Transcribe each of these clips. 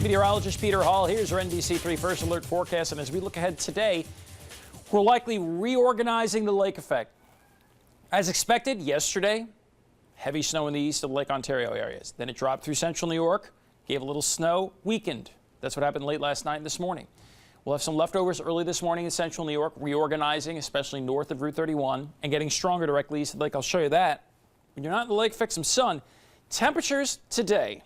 Meteorologist Peter Hall. Here's our NBC3 First Alert forecast. And as we look ahead today, we're likely reorganizing the lake effect. As expected yesterday, heavy snow in the east of Lake Ontario areas. Then it dropped through central New York, gave a little snow, weakened. That's what happened late last night and this morning. We'll have some leftovers early this morning in central New York, reorganizing, especially north of Route 31, and getting stronger directly east of the lake. I'll show you that. When you're not in the lake, fix some sun. Temperatures today,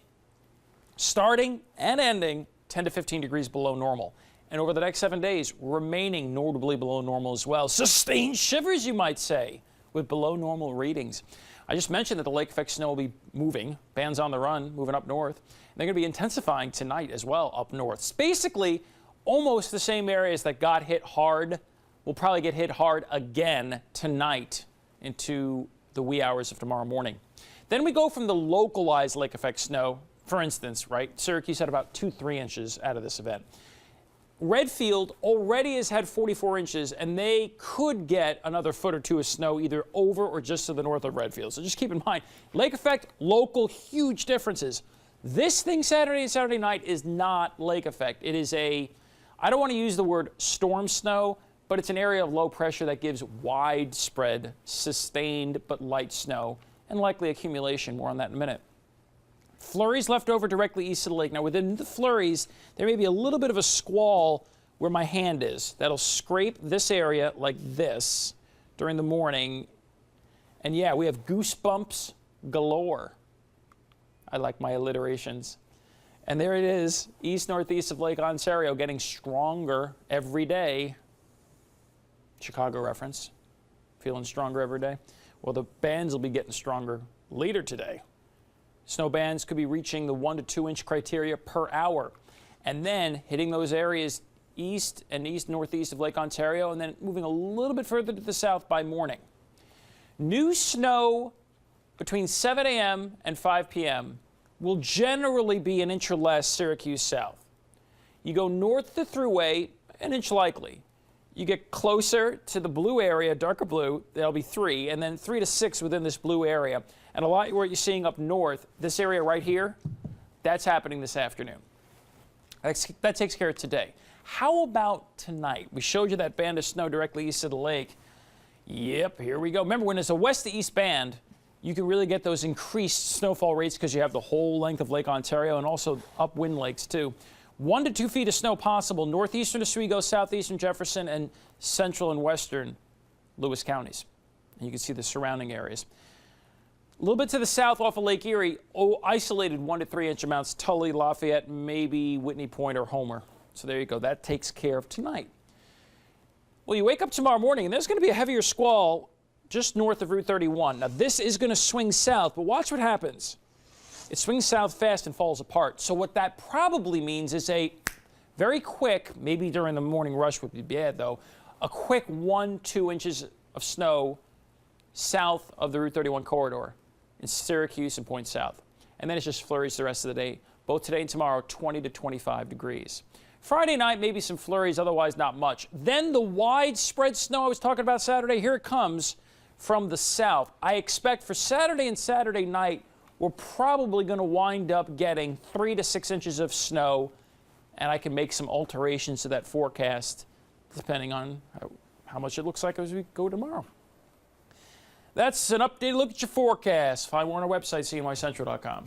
starting and ending 10 to 15 degrees below normal. And over the next 7 days, remaining notably below normal as well. Sustained shivers, you might say, with below normal readings. I just mentioned that the lake effect snow will be moving, bands on the run, moving up north. And they're going to be intensifying tonight as well up north. It's basically almost the same areas that got hit hard will probably get hit hard again tonight into the wee hours of tomorrow morning. Then we go from the localized lake effect snow. For instance, right, Syracuse had about 2-3 inches out of this event. Redfield already has had 44 inches, and they could get another foot or two of snow either over or just to the north of Redfield. So just keep in mind, lake effect, local, huge differences. This thing Saturday and Saturday night is not lake effect. It is a, I don't want to use the word storm snow, but it's an area of low pressure that gives widespread, sustained but light snow and likely accumulation. More on that in a minute. Flurries left over directly east of the lake. Now, within the flurries, there may be a little bit of a squall where my hand is. That'll scrape this area like this during the morning. And yeah, we have goosebumps galore. I like my alliterations. And there it is, east-northeast of Lake Ontario, getting stronger every day. Chicago reference. Feeling stronger every day? Well, the bands will be getting stronger later today. Snow bands could be reaching the 1 to 2 inch criteria per hour, and then hitting those areas east and east-northeast of Lake Ontario, and then moving a little bit further to the south by morning. New snow between 7 a.m. and 5 p.m. will generally be an inch or less Syracuse south. You go north of the Thruway, an inch likely. You get closer to the blue area, darker blue, there'll be 3, and then 3 to 6 within this blue area. And a lot of what you're seeing up north, this area right here, that's happening this afternoon. That takes care of today. How about tonight? We showed you that band of snow directly east of the lake. Yep, here we go. Remember, when it's a west to east band, you can really get those increased snowfall rates because you have the whole length of Lake Ontario and also upwind lakes too. 1 to 2 feet of snow possible northeastern Oswego, southeastern Jefferson, and central and western Lewis counties. And you can see the surrounding areas. A little bit to the south off of Lake Erie, isolated 1 to 3 inch amounts, Tully, Lafayette, maybe Whitney Point or Homer. So there you go. That takes care of tonight. Well, you wake up tomorrow morning, and there's going to be a heavier squall just north of Route 31. Now, this is going to swing south, but watch what happens. It swings south fast and falls apart. So what that probably means is a very quick, maybe during the morning rush would be bad, though, a quick 1-2 inches of snow south of the Route 31 corridor in Syracuse and Point South. And then it's just flurries the rest of the day. Both today and tomorrow, 20 to 25 degrees. Friday night, maybe some flurries, otherwise not much. Then the widespread snow I was talking about Saturday, here it comes from the south. I expect for Saturday and Saturday night, we're probably going to wind up getting 3 to 6 inches of snow, and I can make some alterations to that forecast depending on how much it looks like as we go tomorrow. That's an updated look at your forecast. Find more on our website, cnycentral.com.